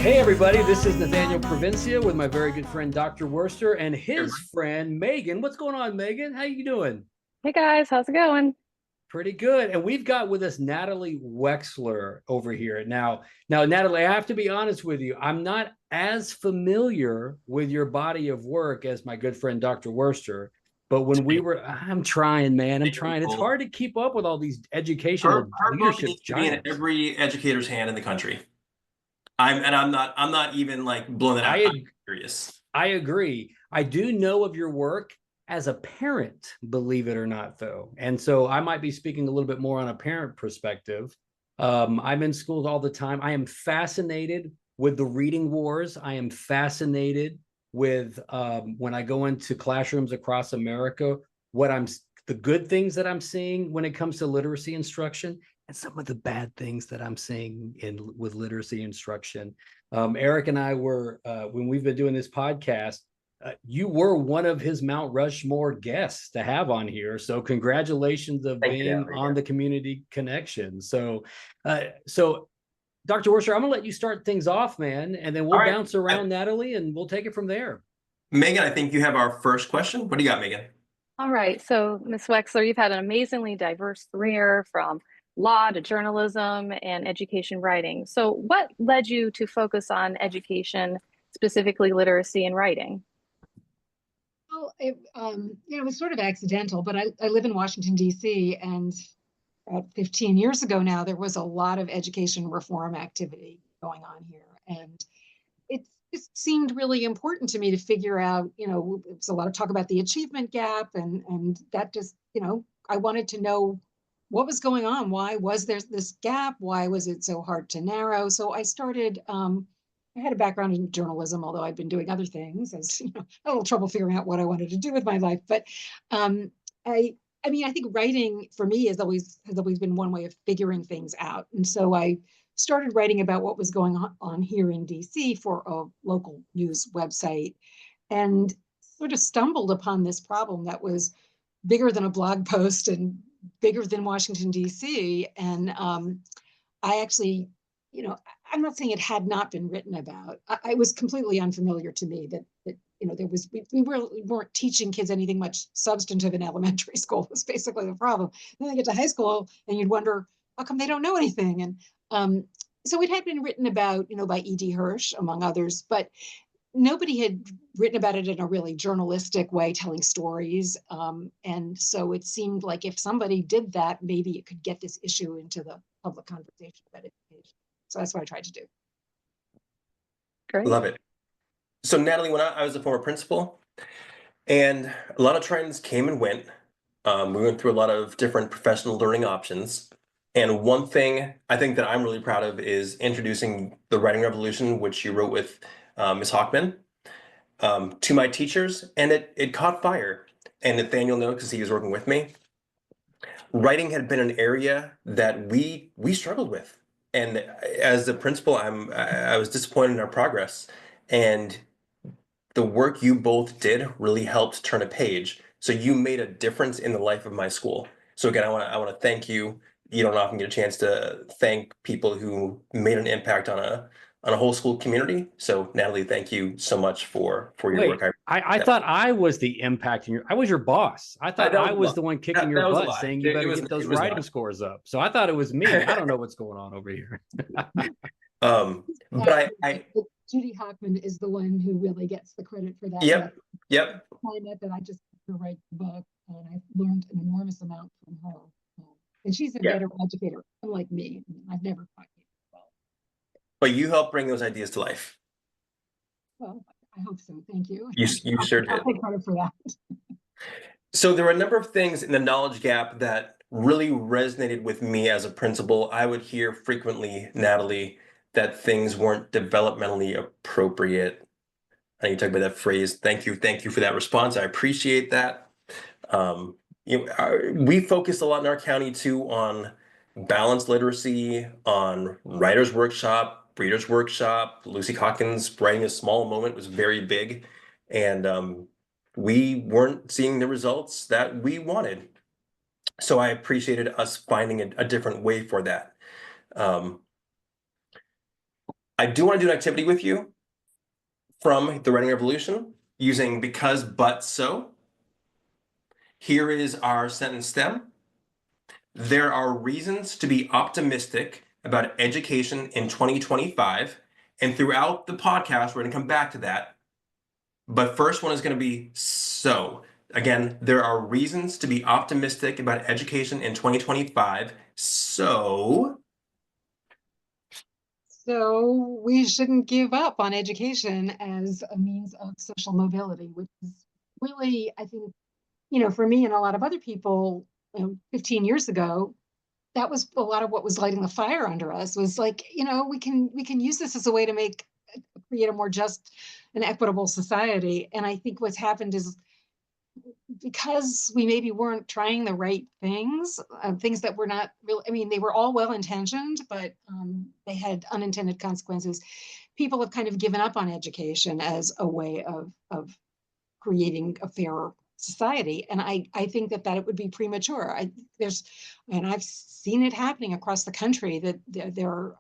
Hey everybody, this is Nathaniel Provincia with my very good friend Dr. Worster and his friend Megan. What's going on, Megan? How you doing? Hey guys, how's it going? Pretty good. And we've got with us Natalie Wexler over here. Now, Natalie, I have to be honest with you. I'm not as familiar with your body of work as my good friend Dr. Worster. But I'm trying, man. I'm trying. It's hard to keep up with all these educational Her book leadership needs to be in giants. every educator's hand in the country. I'm not even like blowing it out. I'm I serious. I agree. I do know of your work as a parent, believe it or not, though. And so I might be speaking a little bit more on a parent perspective. I'm in schools all the time. I am fascinated with the reading wars. I am fascinated with when I go into classrooms across America, what I'm the good things that I'm seeing when it comes to literacy instruction and some of the bad things that I'm seeing in with literacy instruction. Eric and I were, when we've been doing this podcast, you were one of his Mount Rushmore guests to have on here. So congratulations of Thank you. being on the Community Connection. So Dr. Worcester, I'm gonna let you start things off, man, and then we'll All right. bounce around Natalie and we'll take it from there. Megan, I think you have our first question. What do you got, Megan? All right, so Ms. Wexler, you've had an amazingly diverse career from law to journalism and education writing. So what led you to focus on education, specifically literacy and writing? Well, it was sort of accidental, but I live in Washington, D.C., and about 15 years ago now, there was a lot of education reform activity going on here. And it just seemed really important to me to figure out, there's a lot of talk about the achievement gap, and that just, I wanted to know what was going on. Why was there this gap? Why was it so hard to narrow? So I started, I had a background in journalism, although I'd been doing other things, as you know, a little trouble figuring out what I wanted to do with my life. But um, I, I mean, I think writing for me has always been one way of figuring things out. And so I started writing about what was going on here in DC for a local news website, and sort of stumbled upon this problem that was bigger than a blog post and bigger than Washington, D.C. And I actually, I'm not saying it had not been written about. I was completely unfamiliar to me that there was we weren't teaching kids anything much substantive in elementary school. Was basically the problem. Then they get to high school and you'd wonder how come they don't know anything. And so it had been written about, by E.D. Hirsch among others, but nobody had written about it in a really journalistic way, telling stories. And so it seemed like if somebody did that, maybe it could get this issue into the public conversation about education. So that's what I tried to do. Great. Love it. So, Natalie, when I was a former principal, and a lot of trends came and went. We went through a lot of different professional learning options. And one thing I think that I'm really proud of is introducing the writing revolution, which you wrote with Ms. Hockman, to my teachers, and it caught fire. And Nathaniel knows because he was working with me. Writing had been an area that we struggled with, and as the principal, I was disappointed in our progress. And the work you both did really helped turn a page. So you made a difference in the life of my school. So again, I want to thank you. You don't often get a chance to thank people who made an impact on a whole school community. So Natalie, thank you so much for your Wait, work. I thought I was the impacting I was your boss. I thought That was I a was lie. the one kicking your That was a butt lie. saying you better get those writing not. scores up. So I thought it was me. I don't know what's going on over here. But I Judy Hockman is the one who really gets the credit for that. yep. That I just had to write the book, and I learned an enormous amount from her. And she's a Yeah. better educator, unlike me. I've never taught kids well. But you helped bring those ideas to life. Well, I hope so. Thank you. You sure I'll did. take credit for that. So there were a number of things in the knowledge gap that really resonated with me as a principal. I would hear frequently, Natalie, that things weren't developmentally appropriate. And you talk about that phrase. Thank you for that response. I appreciate that. We focused a lot in our county too on balanced literacy, on writers workshop, readers workshop. Lucy Hawkins writing a small moment was very big, and we weren't seeing the results that we wanted. So I appreciated us finding a different way for that. Um, I do want to do an activity with you from the Writing Revolution using because, but, so. Here is our sentence stem. There are reasons to be optimistic about education in 2025. And throughout the podcast, we're going to come back to that. But first one is going to be so. Again, there are reasons to be optimistic about education in 2025. So we shouldn't give up on education as a means of social mobility, which is really, I think, for me and a lot of other people, 15 years ago, that was a lot of what was lighting the fire under us, was like, we can use this as a way to create a more just and equitable society. And I think what's happened is, because we maybe weren't trying the right things, things that were not real. I mean, they were all well-intentioned, but they had unintended consequences. People have kind of given up on education as a way of creating a fairer society. And I think that it would be premature. And I've seen it happening across the country, that there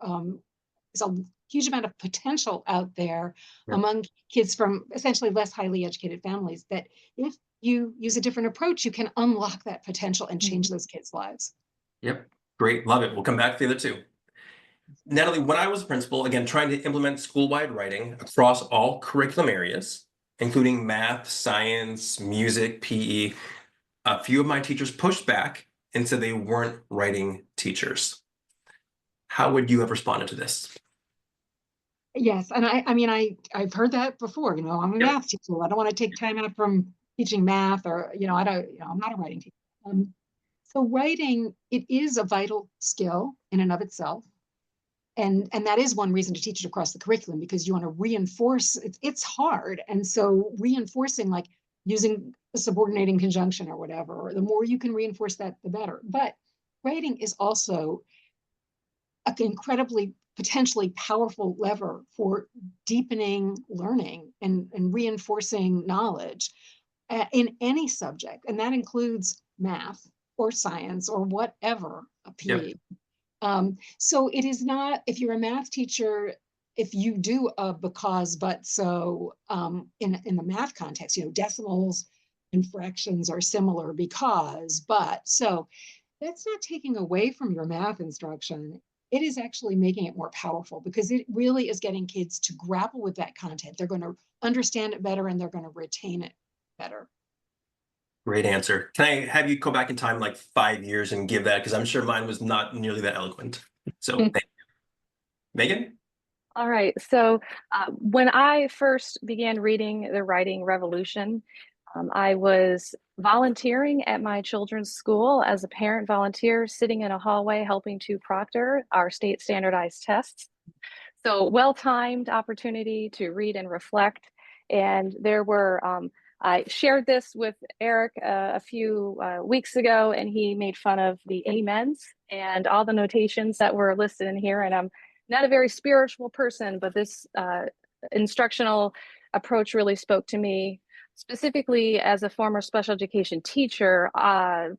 is a huge amount of potential out there among kids from essentially less highly educated families, that if you use a different approach, you can unlock that potential and change those kids' lives. Yep, great, love it. We'll come back to the other two. Natalie, when I was a principal, again, trying to implement school-wide writing across all curriculum areas, including math, science, music, PE, a few of my teachers pushed back and said they weren't writing teachers. How would you have responded to this? Yes, and I've heard that before. I'm a math teacher. I don't want to take time out from teaching math, or I'm not a writing teacher. So writing, it is a vital skill in and of itself. And that is one reason to teach it across the curriculum, because you want to reinforce it's hard. And so reinforcing, like using a subordinating conjunction or whatever, or the more you can reinforce that, the better. But writing is also an incredibly potentially powerful lever for deepening learning and reinforcing knowledge in any subject. And that includes math or science or whatever, a PE. So it is not, if you're a math teacher, if you do a because, but, so in the math context, decimals and fractions are similar because, but, so that's not taking away from your math instruction. It is actually making it more powerful, because it really is getting kids to grapple with that content. They're going to understand it better, and they're going to retain it better. Great answer. Can I have you go back in time like 5 years and give that? Because I'm sure mine was not nearly that eloquent. So thank you. Megan? All right. So when I first began reading The Writing Revolution, I was volunteering at my children's school as a parent volunteer, sitting in a hallway helping to proctor our state standardized tests. So well-timed opportunity to read and reflect. And there were, I shared this with Eric a few weeks ago, and he made fun of the amens and all the notations that were listed in here. And I'm not a very spiritual person, but this instructional approach really spoke to me. Specifically, as a former special education teacher,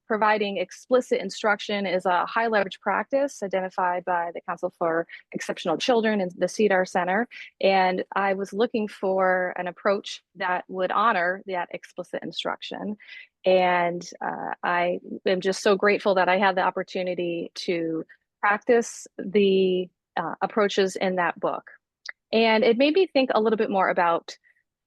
providing explicit instruction is a high leverage practice identified by the Council for Exceptional Children and the CEDAR Center. And I was looking for an approach that would honor that explicit instruction. And I am just so grateful that I had the opportunity to practice the approaches in that book. And it made me think a little bit more about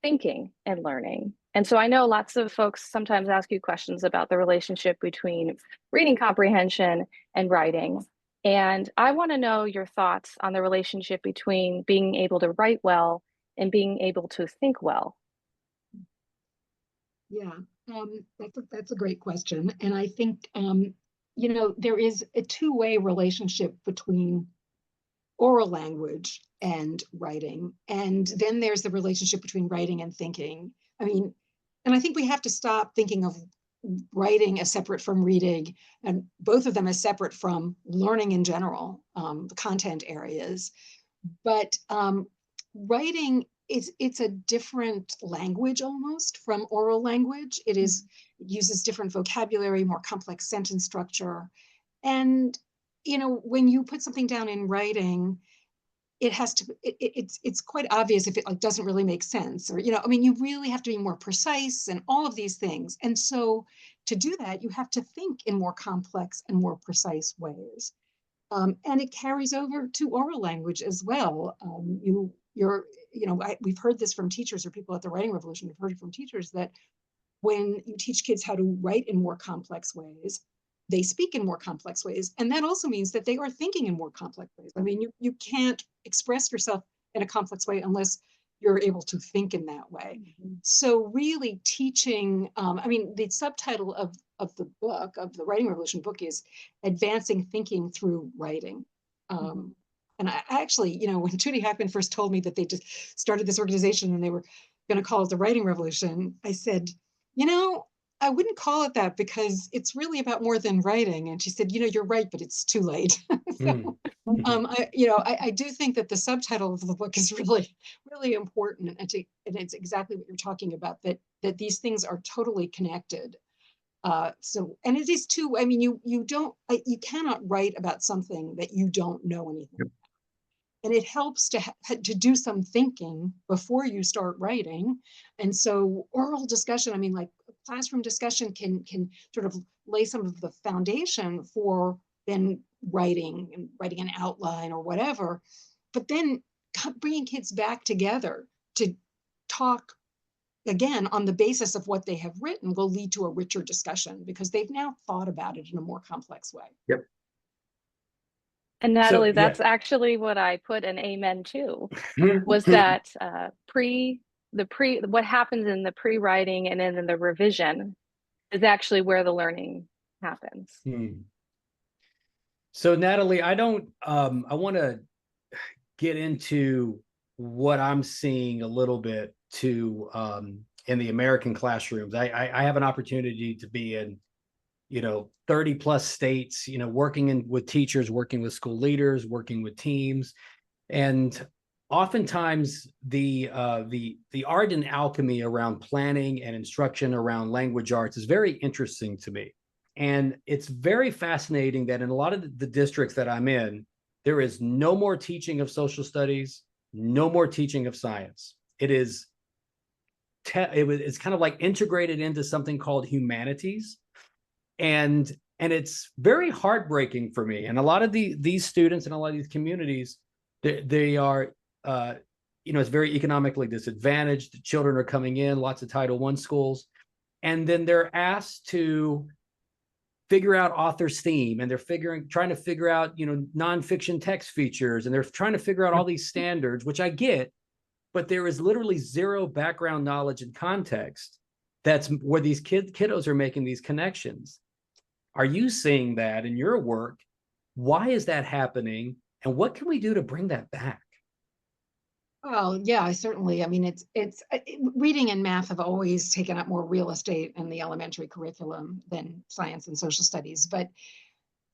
thinking and learning. And so I know lots of folks sometimes ask you questions about the relationship between reading comprehension and writing. And I want to know your thoughts on the relationship between being able to write well and being able to think well. Yeah, that's a great question. And I think, there is a two-way relationship between oral language and writing. And then there's the relationship between writing and thinking. And I think we have to stop thinking of writing as separate from reading, and both of them as separate from learning in general, the content areas. But writing it's a different language almost from oral language. It uses different vocabulary, more complex sentence structure. And, when you put something down in writing, it has to, it's quite obvious if it like doesn't really make sense, or, I mean, you really have to be more precise and all of these things. And so to do that, you have to think in more complex and more precise ways. And it carries over to oral language as well. We've heard this from teachers or people at the Writing Revolution. We've heard it from teachers that when you teach kids how to write in more complex ways, they speak in more complex ways. And that also means that they are thinking in more complex ways. I mean, you can't express yourself in a complex way unless you're able to think in that way. Mm-hmm. So really teaching, the subtitle of the book, of the Writing Revolution book, is Advancing Thinking Through Writing. Mm-hmm. And I actually, when Judy Hackman first told me that they just started this organization and they were going to call it the Writing Revolution, I said, I wouldn't call it that because it's really about more than writing. And she said, you're right, but it's too late. So, I do think that the subtitle of the book is really, really important. And it's exactly what you're talking about, that these things are totally connected. And it is too, I mean, you cannot write about something that you don't know anything about. And it helps to do some thinking before you start writing. And so oral discussion, like classroom discussion can sort of lay some of the foundation for then writing an outline or whatever. But then bringing kids back together to talk again on the basis of what they have written will lead to a richer discussion because they've now thought about it in a more complex way. Yep. And Natalie, that's actually what I put an amen to, was that what happens in the pre-writing and then in the revision is actually where the learning happens. So Natalie, I want to get into what I'm seeing a little bit too in the American classrooms. I have an opportunity to be in 30 plus states, working with teachers, working with school leaders, working with teams. And oftentimes the art and alchemy around planning and instruction around language arts is very interesting to me. And it's very fascinating that in a lot of the districts that I'm in, there is no more teaching of social studies, no more teaching of science. It's kind of like integrated into something called humanities. And it's very heartbreaking for me. And a lot of these students and a lot of these communities, they are, it's very economically disadvantaged. The children are coming in, lots of Title I schools, and then they're asked to figure out author's theme, and they're trying to figure out, nonfiction text features, and they're trying to figure out all these standards, which I get, but there is literally zero background knowledge and context. That's where these kiddos are making these connections. Are you seeing that in your work? Why is that happening? And what can we do to bring that back? Well, yeah, certainly. It's reading and math have always taken up more real estate in the elementary curriculum than science and social studies. But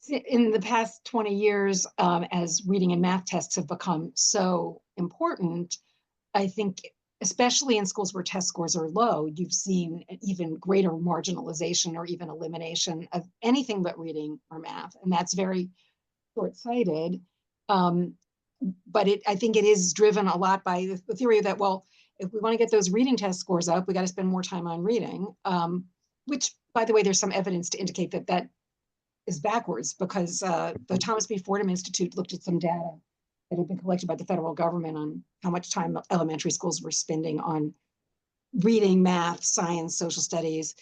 in the past 20 years, as reading and math tests have become so important, I think, especially in schools where test scores are low, you've seen an even greater marginalization or even elimination of anything but reading or math. And that's very short-sighted. But I think it is driven a lot by the theory that, well, if we want to get those reading test scores up, we got to spend more time on reading, which, by the way, there's some evidence to indicate that is backwards, because the Thomas B. Fordham Institute looked at some data that had been collected by the federal government on how much time elementary schools were spending on reading, math, science, social studies.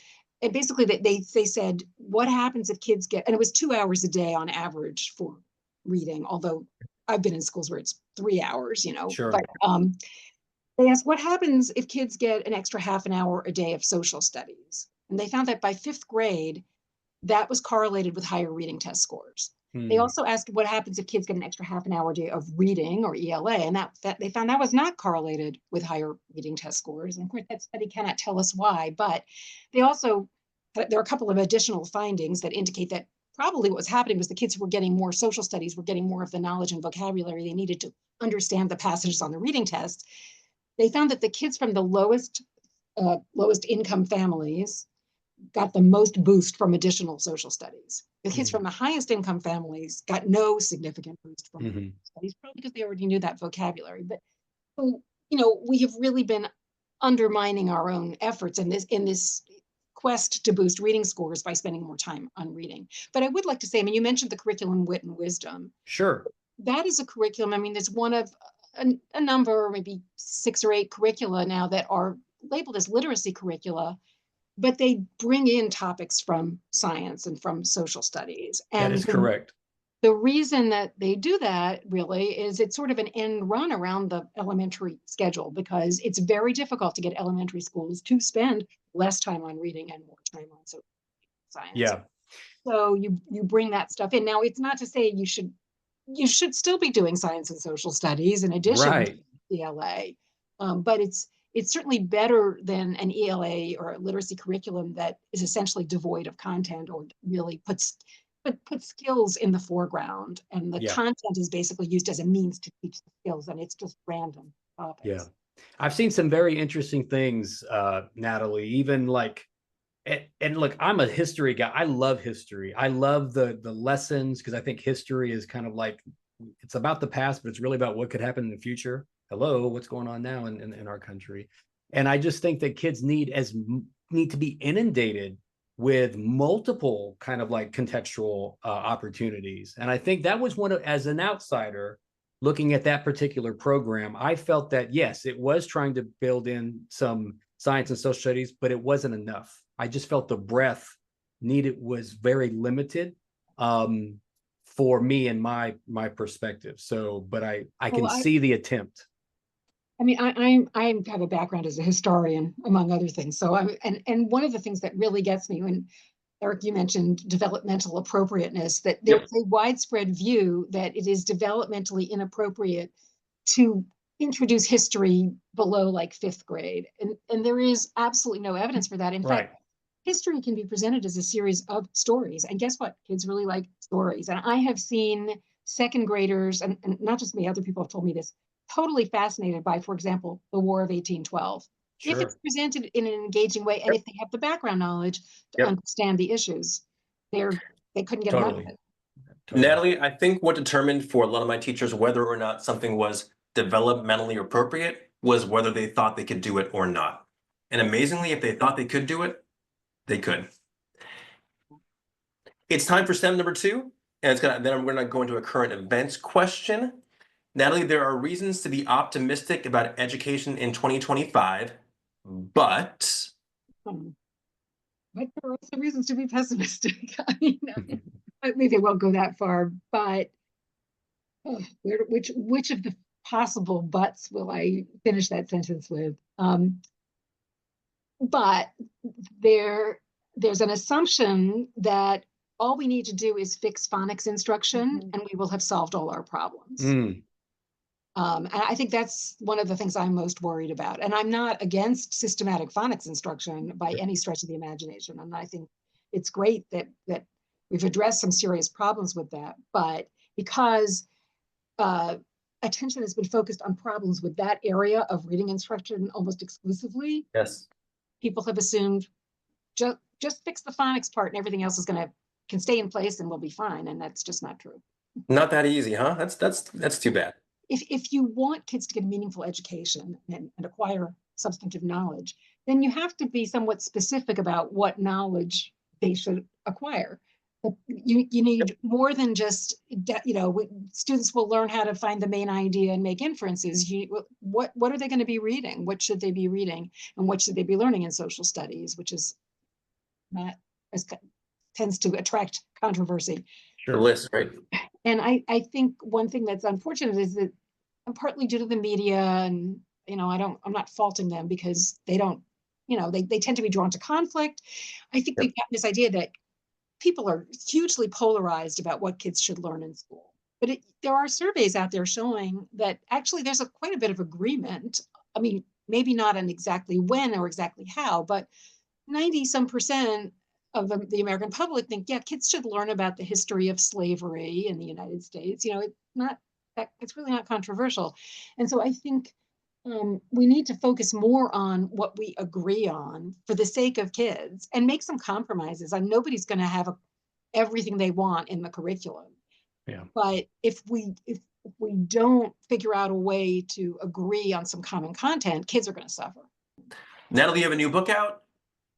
And basically they said, what happens if kids and it was 2 hours a day on average for reading, although I've been in schools where it's 3 hours, Sure. But they asked, what happens if kids get an extra half an hour a day of social studies? And they found that by 5th grade, that was correlated with higher reading test scores. They also asked what happens if kids get an extra half an hour a day of reading or ELA, and that they found that was not correlated with higher reading test scores. And of course, that study cannot tell us why, but there are a couple of additional findings that indicate that probably what was happening was the kids who were getting more social studies were getting more of the knowledge and vocabulary they needed to understand the passages on the reading test. They found that the kids from the lowest income families got the most boost from additional social studies. The kids Mhm. from the highest income families got no significant boost from Mhm. studies, probably because they already knew that vocabulary. But so, you know, we have really been undermining our own efforts in this quest to boost reading scores by spending more time on reading. But I would like to say, I mean, you mentioned the curriculum Wit and Wisdom. Sure. That is a curriculum. I mean, it's one of a number, maybe 6 or 8 curricula now that are labeled as literacy curricula, but they bring in topics from science and from social studies. That And is correct. the reason that they do that really is it's sort of an end run around the elementary schedule, because it's very difficult to get elementary schools to spend less time on reading and more time on social science. Yeah. So you bring that stuff in. Now, it's not to say you should still be doing science and social studies in addition to Right. ELA, but it's certainly better than an ELA or a literacy curriculum that is essentially devoid of content or really puts skills in the foreground, and the Yeah. content is basically used as a means to teach the skills, and it's just random topics. Yeah. I've seen some very interesting things, Natalie, even like, and look, I'm a history guy. I love history. I love the lessons, because I think history is kind of like, it's about the past, but it's really about what could happen in the future. Hello, what's going on now in our country? And I just think that kids need to be inundated with multiple kind of like contextual opportunities. And I think that was one of, as an outsider looking at that particular program, I felt that yes, it was trying to build in some science and social studies, but it wasn't enough. I just felt the breadth needed was very limited, for me and my perspective. So, but I Well, can see the attempt. I mean, I have a background as a historian, among other things. So and one of the things that really gets me when, Eric, you mentioned developmental appropriateness, that Yep. there's a widespread view that it is developmentally inappropriate to introduce history below like 5th grade. And there is absolutely no evidence for that. In Right. fact, history can be presented as a series of stories. And guess what? Kids really like stories. And I have seen second graders, and not just me, other people have told me this, totally fascinated by, for example, the War of 1812. If it's Sure. presented in an engaging way, and Yep. if they have the background knowledge to Yep. understand the issues, they couldn't get enough of Totally. it. Totally. Natalie, I think what determined for a lot of my teachers whether or not something was developmentally appropriate was whether they thought they could do it or not. And amazingly, if they thought they could do it, they could. It's time for STEM number 2, and then I'm going to go into a current events question. Natalie, there are reasons to be optimistic about education in 2025, but Um, but there are also reasons to be pessimistic. I mean, maybe I won't go that far, but which of the possible buts will I finish that sentence with? But there's an assumption that all we need to do is fix phonics instruction, and we will have solved all our problems. Mm. And I think that's one of the things I'm most worried about. And I'm not against systematic phonics instruction by any stretch of the imagination. And I think it's great that we've addressed some serious problems with that. But because attention has been focused on problems with that area of reading instruction almost exclusively, yes, people have assumed just fix the phonics part and everything else can stay in place and we'll be fine. And that's just not true. not that easy, huh? That's too bad. If you want kids to get a meaningful education and acquire substantive knowledge, then you have to be somewhat specific about what knowledge they should acquire. But you need more than just, students will learn how to find the main idea and make inferences. What are they going to be reading? What should they be reading? And what should they be learning in social studies, which is not as tends to attract controversy. The Sure. list, right? And I think one thing that's unfortunate is that, and partly due to the media, and I'm not faulting them because they don't, they tend to be drawn to conflict. I think Yep. we've got this idea that people are hugely polarized about what kids should learn in school. But there are surveys out there showing that actually there's quite a bit of agreement. I mean, maybe not on exactly when or exactly how, but 90% of the American public think, yeah, kids should learn about the history of slavery in the United States. It's really not controversial. And so I think we need to focus more on what we agree on for the sake of kids and make some compromises. And nobody's going to have everything they want in the curriculum. Yeah. But if we don't figure out a way to agree on some common content, kids are going to suffer. Natalie, you have a new book out.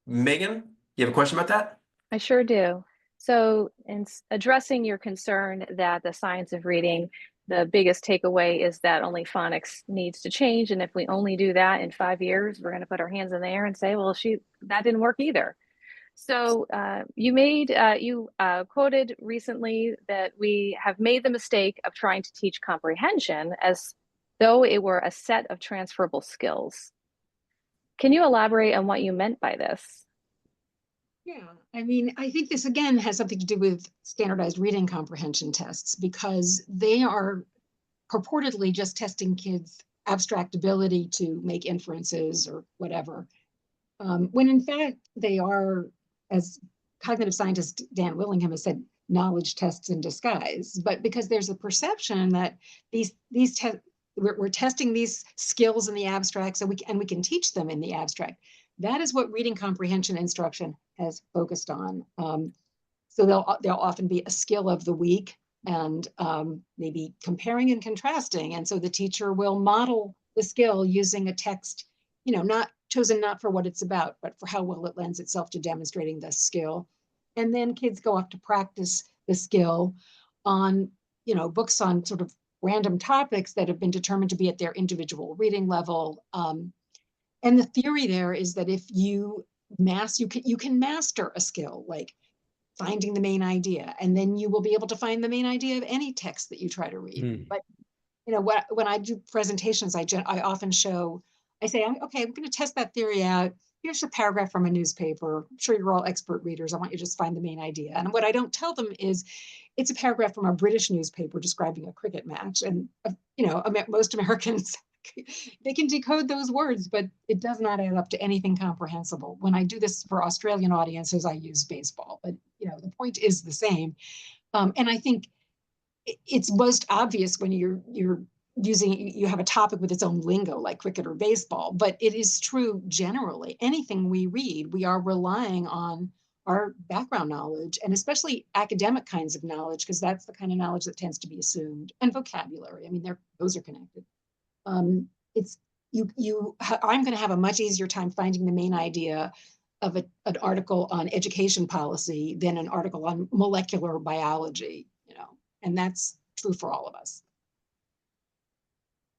Megan, you have a question about that? I sure do. So in addressing your concern that the science of reading, the biggest takeaway is that only phonics needs to change. And if we only do that in 5 years, we're going to put our hands in the air and say, well, that didn't work either. So you quoted recently that we have made the mistake of trying to teach comprehension as though it were a set of transferable skills. Can you elaborate on what you meant by this? Yeah, I mean, I think this again has something to do with standardized reading comprehension tests, because they are purportedly just testing kids' abstract ability to make inferences or whatever, when in fact they are, as cognitive scientist Dan Willingham has said, knowledge tests in disguise. But because there's a perception that we're testing these skills in the abstract, so we can teach them in the abstract. That is what reading comprehension instruction has focused on. So there'll often be a skill of the week, and maybe comparing and contrasting. And so the teacher will model the skill using a text, not chosen not for what it's about, but for how well it lends itself to demonstrating the skill. And then kids go off to practice the skill on, books on sort of random topics that have been determined to be at their individual reading level. And the theory there is that if you can master a skill, like finding the main idea, and then you will be able to find the main idea of any text that you try to read. But when I do presentations, I often show, I say, okay, I'm going to test that theory out. Here's a paragraph from a newspaper. I'm sure you're all expert readers. I want you to just find the main idea. And what I don't tell them is it's a paragraph from a British newspaper describing a cricket match. And, most Americans, they can decode those words, but it does not add up to anything comprehensible. When I do this for Australian audiences, I use baseball, but the point is the same. And I think it's most obvious when you have a topic with its own lingo, like cricket or baseball, but it is true generally. Anything we read, we are relying on our background knowledge, and especially academic kinds of knowledge, because that's the kind of knowledge that tends to be assumed, and vocabulary. I mean, those are connected. I'm going to have a much easier time finding the main idea of an article on education policy than an article on molecular biology, and that's true for all of us.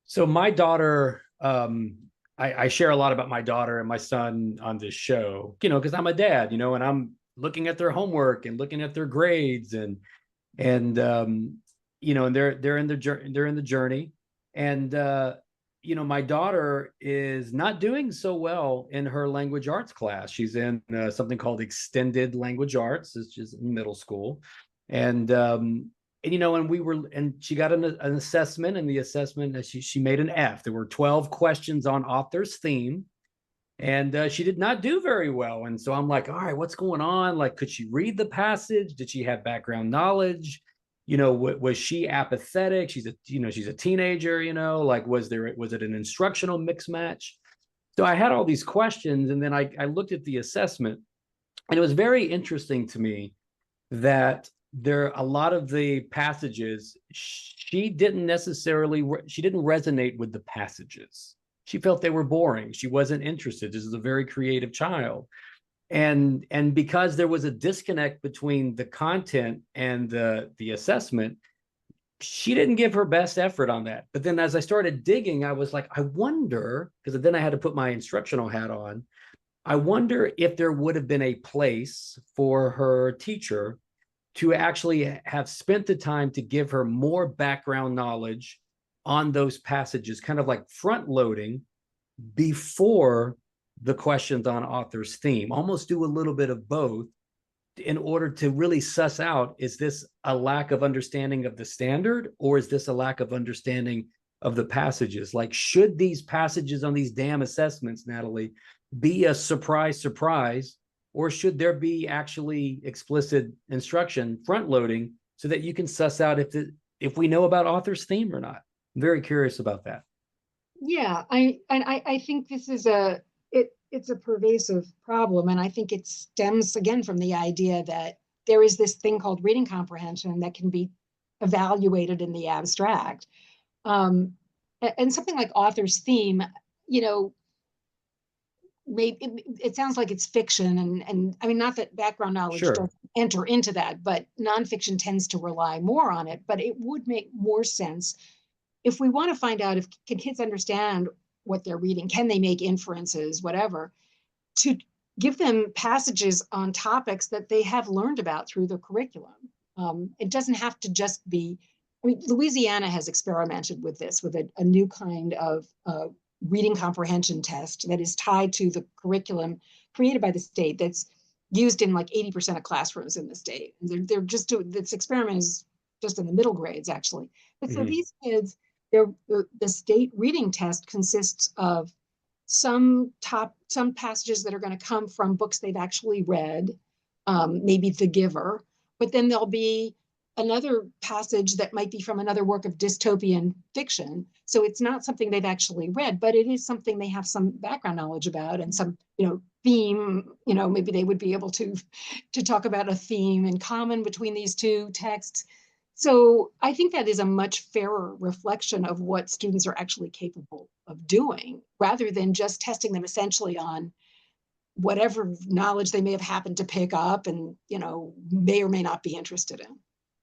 So my daughter, I share a lot about my daughter and my son on this show, because I'm a dad, and I'm looking at their homework and looking at their grades and and they're in the journey. And my daughter is not doing so well in her language arts class. She's in something called extended language arts, which is in middle school. And she got an assessment, and the assessment, she made an F. There were 12 questions on author's theme, and she did not do very well. And so I'm like, all right, what's going on? Like, could she read the passage? Did she have background knowledge? Was she apathetic? She's a teenager, like, was it an instructional mix match? So I had all these questions, and then I looked at the assessment, and it was very interesting to me that a lot of the passages, she didn't resonate with the passages. She felt they were boring. She wasn't interested. This is a very creative child. And because there was a disconnect between the content and the assessment, she didn't give her best effort on that. But then as I started digging, I was like, I wonder, because then I had to put my instructional hat on, I wonder if there would have been a place for her teacher to actually have spent the time to give her more background knowledge on those passages, kind of like front loading before the questions on author's theme, almost do a little bit of both in order to really suss out, is this a lack of understanding of the standard, or is this a lack of understanding of the passages? Like, should these passages on these damn assessments, Natalie, be a surprise, or should there be actually explicit instruction front loading so that you can suss out if we know about author's theme or not? I'm very curious about that. Yeah, I think this is it's a pervasive problem, and I think it stems again from the idea that there is this thing called reading comprehension that can be evaluated in the abstract. Um, and something like author's theme, you know, maybe it sounds like it's fiction, and I mean, not that background knowledge Sure. doesn't enter into that, but nonfiction tends to rely more on it. But it would make more sense if we want to find out if can kids understand what they're reading, can they make inferences, whatever, to give them passages on topics that they have learned about through the curriculum. It doesn't have to just be, I mean, Louisiana has experimented with this, with a new kind of reading comprehension test that is tied to the curriculum created by the state that's used in like 80% of classrooms in the state. They're just doing this experiment is just in the middle grades, actually. But so Mhm. these kids, the state reading test consists of some passages that are going to come from books they've actually read, maybe The Giver, but then there'll be another passage that might be from another work of dystopian fiction. So it's not something they've actually read, but it is something they have some background knowledge about and some, theme, maybe they would be able to talk about a theme in common between these two texts. So I think that is a much fairer reflection of what students are actually capable of doing, rather than just testing them essentially on whatever knowledge they may have happened to pick up and, may or may not be interested in.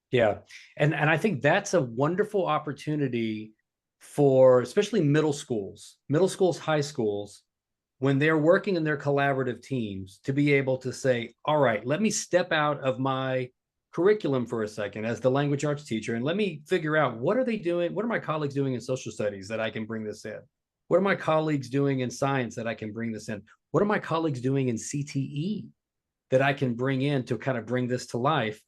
Yeah. And I think that's a wonderful opportunity for especially middle schools, high schools, when they're working in their collaborative teams to be able to say, all right, let me step out of my curriculum for a second as the language arts teacher and let me figure out what are they doing? What are my colleagues doing in social studies that I can bring this in? What are my colleagues doing in science that I can bring this in? What are my colleagues doing in CTE that I can bring in to kind of bring this to life?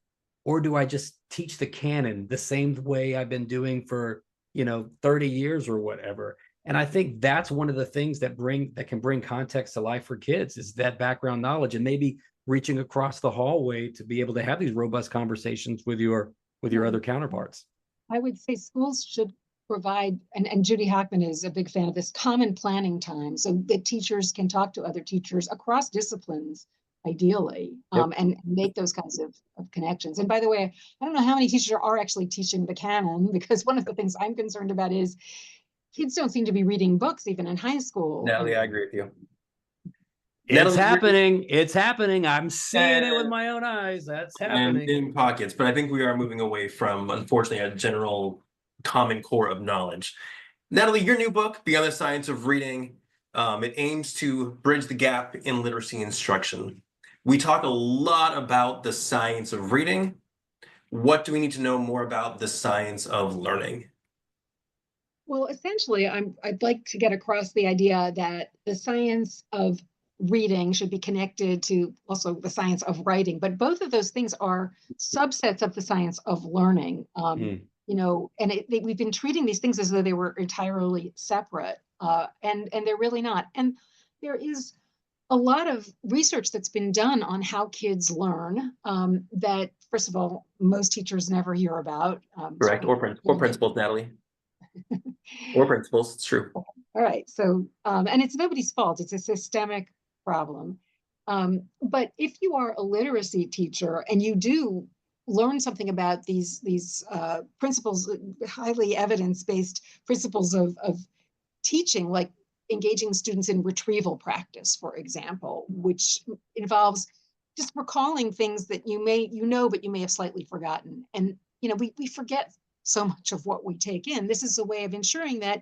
Or do I just teach the canon the same way I've been doing for, 30 years or whatever? And I think that's one of the things that can bring context to life for kids is that background knowledge and maybe reaching across the hallway to be able to have these robust conversations with your other counterparts. I would say schools should provide, and Judy Hockman is a big fan of this, common planning time so that teachers can talk to other teachers across disciplines, ideally, Yep. and make those kinds of connections. And by the way, I don't know how many teachers are actually teaching the canon, because one of the things I'm concerned about is kids don't seem to be reading books even in high school. Natalie, I agree with you. It's Natalie, happening. It's happening. I'm seeing it with my own eyes. That's and happening. in pockets, but I think we are moving away from, unfortunately, a general common core of knowledge. Natalie, your new book, The Other Science of Reading, it aims to bridge the gap in literacy instruction. We talk a lot about the science of reading. What do we need to know more about the science of learning? Well, essentially, I'd like to get across the idea that the science of reading should be connected to also the science of writing, but both of those things are subsets of the science of learning. Mm. And we've been treating these things as though they were entirely separate, and they're really not. And there is a lot of research that's been done on how kids learn, that, first of all, most teachers never hear about. Correct. Or principals, Natalie. Or principals, it's true. All right. So, and it's nobody's fault. It's a systemic problem. But if you are a literacy teacher and you do learn something about these principles, highly evidence-based principles of teaching, like engaging students in retrieval practice, for example, which involves just recalling things that but you may have slightly forgotten. And we forget so much of what we take in. This is a way of ensuring that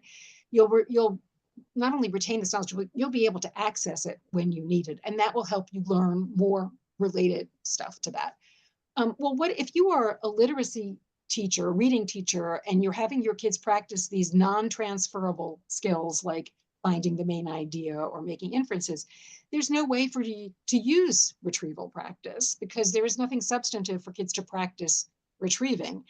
you'll not only retain this knowledge, but you'll be able to access it when you need it, and that will help you learn more related stuff to that. Well, what if you are a literacy teacher, a reading teacher, and you're having your kids practice these non-transferable skills like finding the main idea or making inferences? There's no way for you to use retrieval practice because there is nothing substantive for kids to practice retrieving.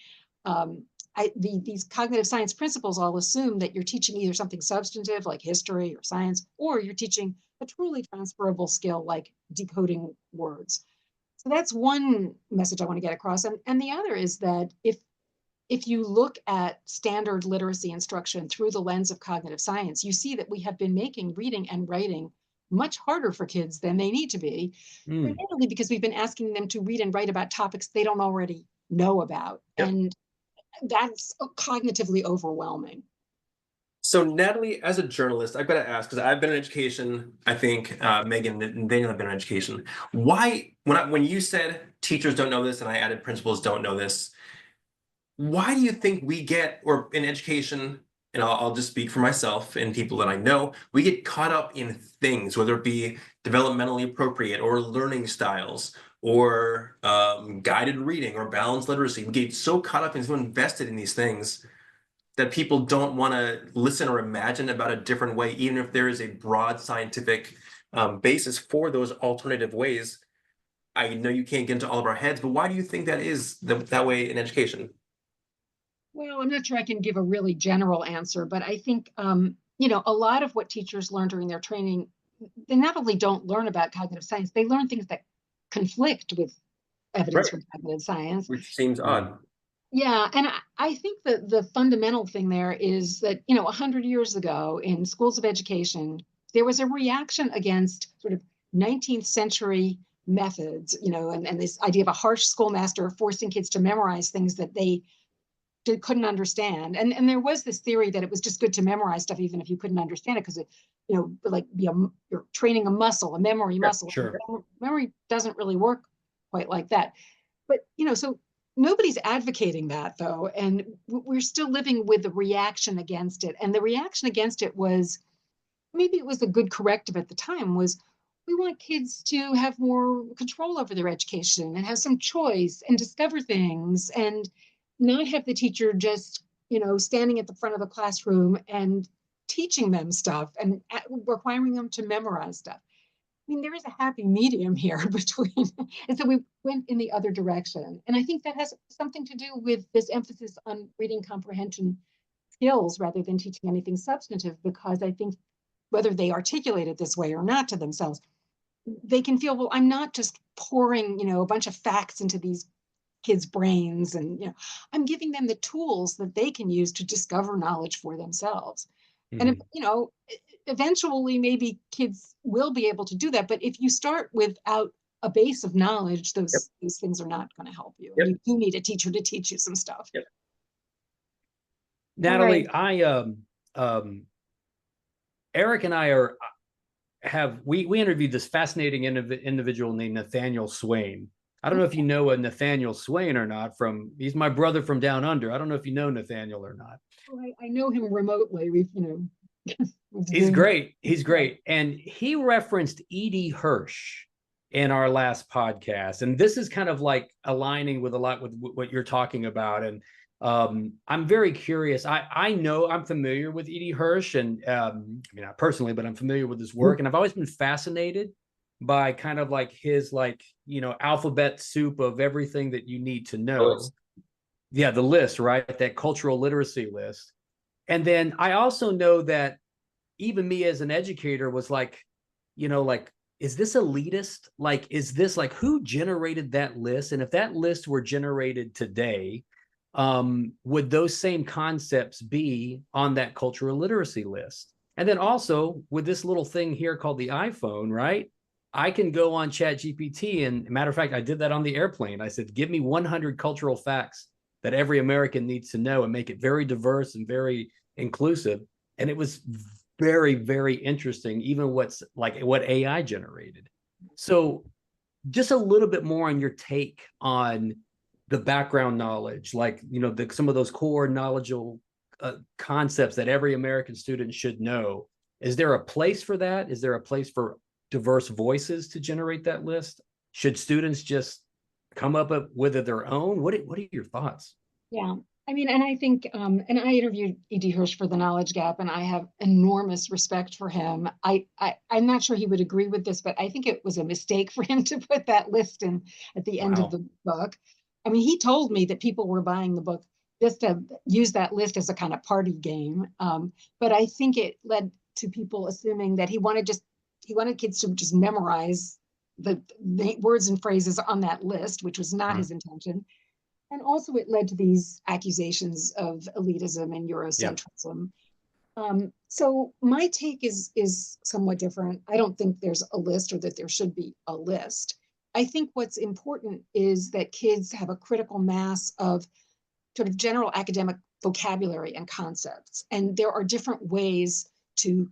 These cognitive science principles all assume that you're teaching either something substantive like history or science, or you're teaching a truly transferable skill like decoding words. So that's one message I want to get across. And the other is that if if you look at standard literacy instruction through the lens of cognitive science, you see that we have been making reading and writing much harder for kids than they need to be, primarily because we've been asking them to read and write about topics they don't already know about. Yep. And that's cognitively overwhelming. So Natalie, as a journalist, I've got to ask, because I've been in education, I think Megan and Daniel have been in education. Why, when you said teachers don't know this and I added principals don't know this, why do you think we get, or in education, and I'll just speak for myself and people that I know, we get caught up in things, whether it be developmentally appropriate or learning styles or guided reading or balanced literacy. We get so caught up and so invested in these things that people don't want to listen or imagine about a different way, even if there is a broad scientific basis for those alternative ways. I know you can't get into all of our heads, but why do you think that is that way in education? Well, I'm not sure I can give a really general answer, but I think, you know, a lot of what teachers learn during their training, they not only don't learn about cognitive science, they learn things that conflict with evidence Right. from cognitive science. Which seems odd. Yeah, and I think that the fundamental thing there is that, you know, 100 years ago in schools of education, there was a reaction against sort of 19th century methods, you know, and this idea of a harsh schoolmaster forcing kids to memorize things that they couldn't understand. And there was this theory that it was just good to memorize stuff, even if you couldn't understand it, because it, you know, like you're training a muscle, a memory muscle. Sure. Memory doesn't really work quite like that. But, you know, so nobody's advocating that, though. And we're still living with the reaction against it. And the reaction against it was, maybe it was a good corrective at the time, was we want kids to have more control over their education and have some choice and discover things and not have the teacher just, you know, standing at the front of the classroom and teaching them stuff and requiring them to memorize stuff. I mean, there is a happy medium here between, and so we went in the other direction. And I think that has something to do with this emphasis on reading comprehension skills rather than teaching anything substantive, because I think whether they articulate it this way or not to themselves, they can feel, well, I'm not just pouring, you know, a bunch of facts into these kids' brains, and, you know, I'm giving them the tools that they can use to discover knowledge for themselves. And, you know, eventually maybe kids will be able to do that. But if you start without a base of knowledge, those things are not going to help you. You do need a teacher to teach you some stuff. Natalie, Right. Eric and I we interviewed this fascinating individual named Nathaniel Swain. I don't know if you know a Nathaniel Swain or not. He's my brother from down under. I don't know if you know Nathaniel or not. Oh, I know him remotely. We've, you know, He's great. He's great. And he referenced E.D. Hirsch in our last podcast. And this is kind of like aligning with a lot with what you're talking about. And I'm very curious. I know I'm familiar with E.D. Hirsch, and I mean, not personally, but I'm familiar with his work. And I've always been fascinated by kind of like his, like, you know, alphabet soup of everything that you need to know. Yeah, the list, right? That cultural literacy list. And then I also know that even me as an educator was like, you know, like, is this elitist? Like, is this like, who generated that list? And if that list were generated today, would those same concepts be on that cultural literacy list? And then also with this little thing here called the iPhone, right? I can go on ChatGPT, and matter of fact, I did that on the airplane. I said, give me 100 cultural facts that every American needs to know, and make it very diverse and very inclusive. And it was very, very interesting, even what AI generated. So just a little bit more on your take on the background knowledge, like, you know, some of those core knowledgeable concepts that every American student should know. Is there a place for that? Is there a place for diverse voices to generate that list? Should students just come up with their own? What are your thoughts? Yeah, I mean, and I think, and I interviewed E.D. Hirsch for The Knowledge Gap, and I have enormous respect for him. I'm not sure he would agree with this, but I think it was a mistake for him to put that list in at the end of the book. I mean, he told me that people were buying the book just to use that list as a kind of party game. But I think it led to people assuming that he wanted kids to just memorize the words and phrases on that list, which was not his intention. And also it led to these accusations of elitism and Yeah. Eurocentrism. So my take is somewhat different. I don't think there's a list or that there should be a list. I think what's important is that kids have a critical mass of sort of general academic vocabulary and concepts. And there are different ways to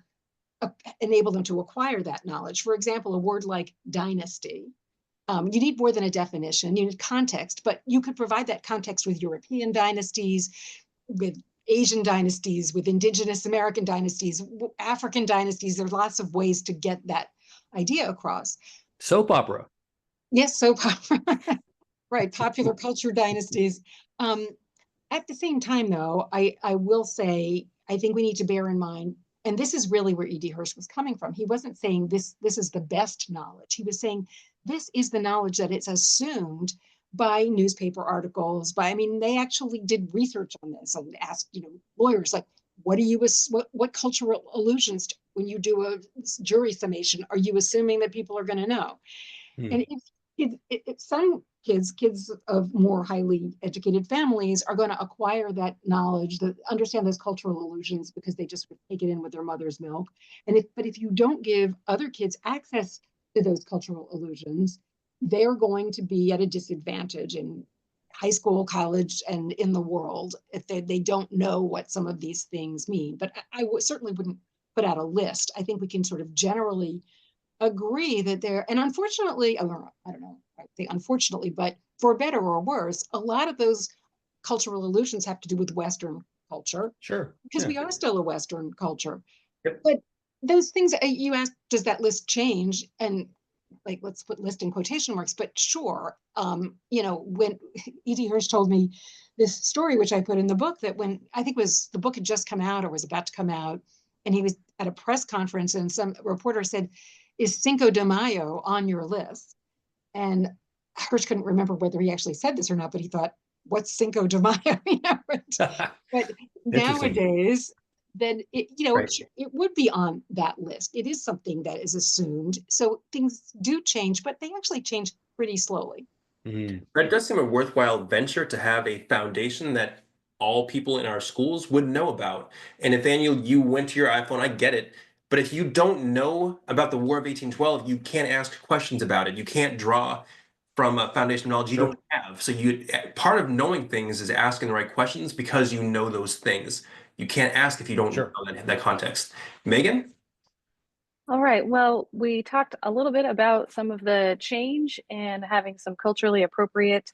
enable them to acquire that knowledge. For example, a word like dynasty. You need more than a definition, you need context, but you could provide that context with European dynasties, with Asian dynasties, with Indigenous American dynasties, African dynasties. There's lots of ways to get that idea across. Soap opera. Yes, soap opera. Right, popular culture dynasties. At the same time, though, I will say, I think we need to bear in mind, and this is really where E.D. Hirsch was coming from. He wasn't saying this is the best knowledge. He was saying this is the knowledge that it's assumed by newspaper articles, I mean, they actually did research on this and asked, lawyers, like, what cultural allusions, when you do a jury summation, are you assuming that people are going to know? And if some kids of more highly educated families are going to acquire that knowledge, that understand those cultural allusions because they just take it in with their mother's milk. But if you don't give other kids access to those cultural allusions, they're going to be at a disadvantage in high school, college, and in the world if they don't know what some of these things mean. But I certainly wouldn't put out a list. I think we can sort of generally agree that there, and unfortunately, I don't know, I say unfortunately, but for better or worse, a lot of those cultural illusions have to do with Western culture. Sure. Because Yeah. we are still a Western culture. Yep. But those things, you asked, does that list change? And like, let's put list in quotation marks, but sure. When E.D. Hirsch told me this story, which I put in the book, that when I think the book had just come out or was about to come out, and he was at a press conference and some reporter said, is Cinco de Mayo on your list? And Hirsch couldn't remember whether he actually said this or not, but he thought, what's Cinco de Mayo? But nowadays, then Right. it would be on that list. It is something that is assumed. So things do change, but they actually change pretty slowly. That does seem a worthwhile venture to have a foundation that all people in our schools would know about. And Nathaniel, you went to your iPhone, I get it. But if you don't know about the War of 1812, you can't ask questions about it. You can't draw from a foundation of knowledge you Sure. don't have. So part of knowing things is asking the right questions because you know those things. You can't ask if you don't Sure. know that context. Megan? All right. Well, we talked a little bit about some of the change and having some culturally appropriate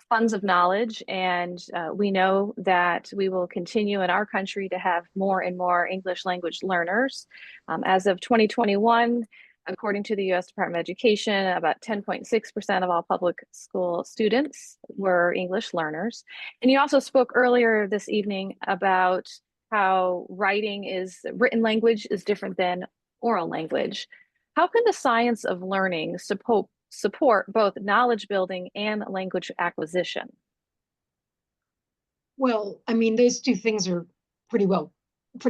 funds of knowledge. And we know that we will continue in our country to have more and more English language learners. As of 2021, according to the US Department of Education, about 10.6% of all public school students were English learners. And you also spoke earlier this evening about how written language is different than oral language. How can the science of learning support both knowledge building and language acquisition? Well, I mean, those two things are pretty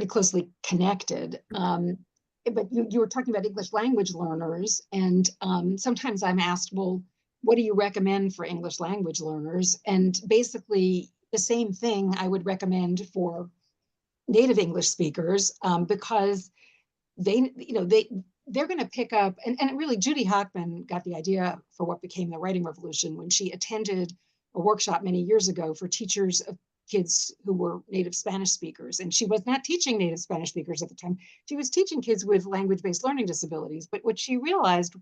closely connected. But you were talking about English language learners, and sometimes I'm asked, well, what do you recommend for English language learners? And basically the same thing I would recommend for native English speakers, because they're going to pick up, and really Judy Hockman got the idea for what became the writing revolution when she attended a workshop many years ago for teachers of kids who were native Spanish speakers. And she was not teaching native Spanish speakers at the time. She was teaching kids with language-based learning disabilities. But what she realized,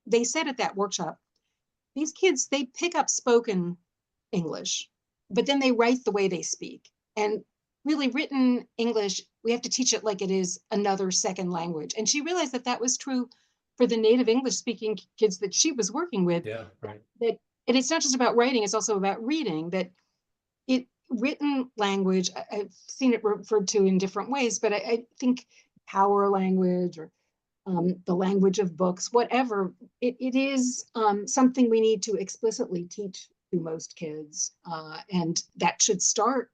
they said at that workshop, these kids, they pick up spoken English, but then they write the way they speak. And really written English, we have to teach it like it is another second language. And she realized that that was true for the native English speaking kids that she was working with. Yeah, right. And it's not just about writing, it's also about reading, that written language, I've seen it referred to in different ways, but I think power language or the language of books, whatever, it is something we need to explicitly teach to most kids. And that should start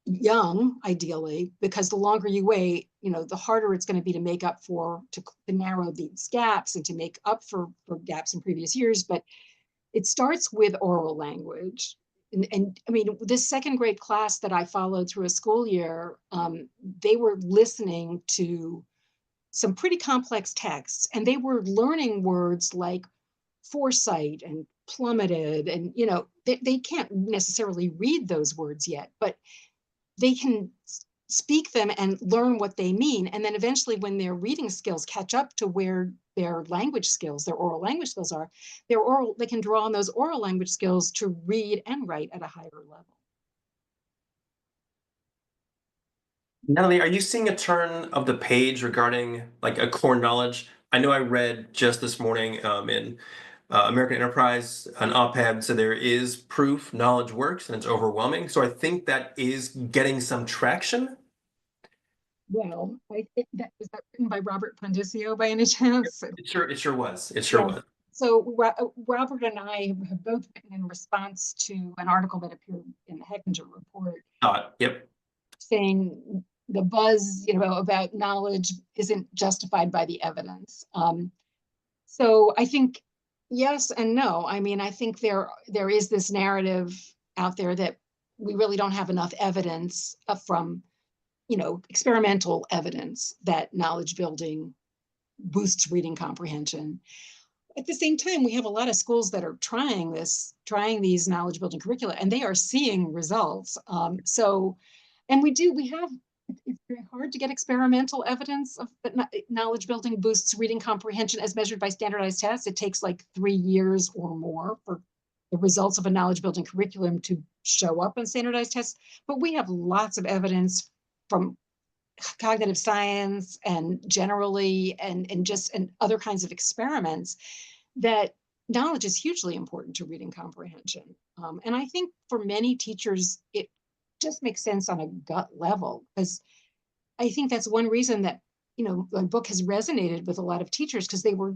young, ideally, because the longer you wait, the harder it's going to be to make up to narrow these gaps and to make up for gaps in previous years. But it starts with oral language. And I mean, this second grade class that I followed through a school year, they were listening to some pretty complex texts, and they were learning words like foresight and plummeted. And, you know, they can't necessarily read those words yet, but they can speak them and learn what they mean. And then eventually when their reading skills catch up to where their language skills, their oral language skills are, they can draw on those oral language skills to read and write at a higher level. Natalie, are you seeing a turn of the page regarding like a core knowledge? I know I read just this morning in American Enterprise an op-ed, so there is proof knowledge works and it's overwhelming. So I think that is getting some traction. Well, I think that was that written by Robert Pondisio by any chance? It sure was. It sure Yeah. was. So Robert and I have both written in response to an article that appeared in the Hechinger report. Yep. Saying the buzz, you know, about knowledge isn't justified by the evidence. So I think yes and no. I mean, I think there is this narrative out there that we really don't have enough evidence from, you know, experimental evidence that knowledge building boosts reading comprehension. At the same time, we have a lot of schools that are trying these knowledge building curricula, and they are seeing results. It's very hard to get experimental evidence of that knowledge building boosts reading comprehension as measured by standardized tests. It takes like 3 years or more for the results of a knowledge building curriculum to show up in standardized tests. But we have lots of evidence from cognitive science and generally and other kinds of experiments that knowledge is hugely important to reading comprehension. And I think for many teachers, it just makes sense on a gut level, because I think that's one reason that, you know, the book has resonated with a lot of teachers, because they were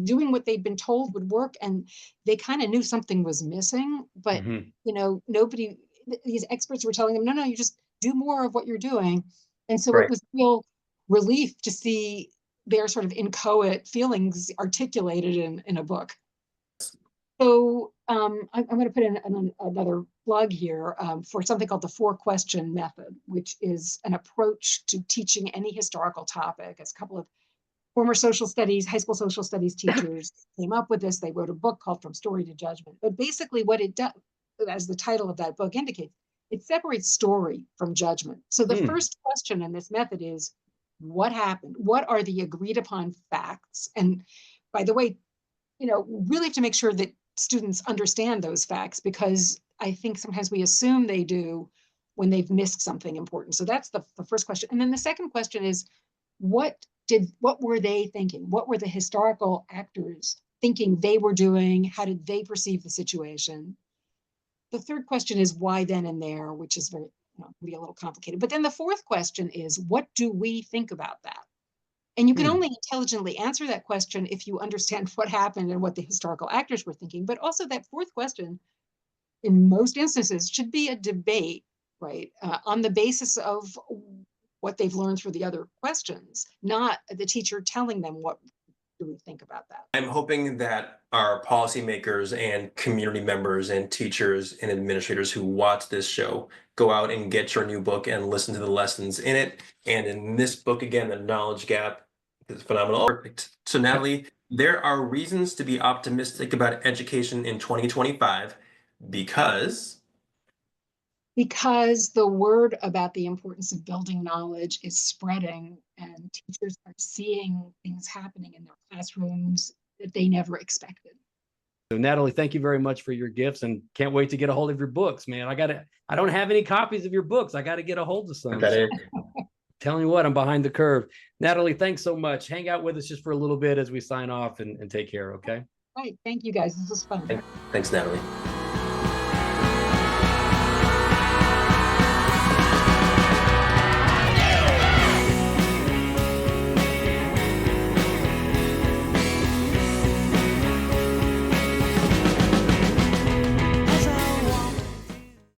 doing what they'd been told would work, and they kind of knew something was missing, but you know, these experts were telling them, no, you just do more of what you're doing. And so Right. it was real relief to see their sort of inchoate feelings articulated in a book. So I'm going to put in another plug here for something called the 4-question method, which is an approach to teaching any historical topic. It's a couple of former high school social studies teachers came up with this. They wrote a book called From Story to Judgment. But basically what it does, as the title of that book indicates, it separates story from judgment. So the first question in this method is, what happened? What are the agreed upon facts? And by the way, you know, really have to make sure that students understand those facts, because I think sometimes we assume they do when they've missed something important. So that's the first question. And then the second question is, what were they thinking? What were the historical actors thinking they were doing? How did they perceive the situation? The third question is why then and there, which is very, you know, can be a little complicated. But then the fourth question is, what do we think about that? And you can only intelligently answer that question if you understand what happened and what the historical actors were thinking. But also that fourth question, in most instances, should be a debate, right, on the basis of what they've learned through the other questions, not the teacher telling them what do we think about that. I'm hoping that our policymakers and community members and teachers and administrators who watch this show go out and get your new book and listen to the lessons in it. And in this book, again, The Knowledge Gap is phenomenal. Perfect. So Natalie, there are reasons to be optimistic about education in 2025 because the word about the importance of building knowledge is spreading, and teachers are seeing things happening in their classrooms that they never expected. So Natalie, thank you very much for your gifts, and can't wait to get a hold of your books, man. I don't have any copies of your books. I got to get a hold of some. Telling you what, I'm behind the curve. Natalie, thanks so much. Hang out with us just for a little bit as we sign off and take care, okay? Right. Thank you guys. This was fun. Thanks, Natalie.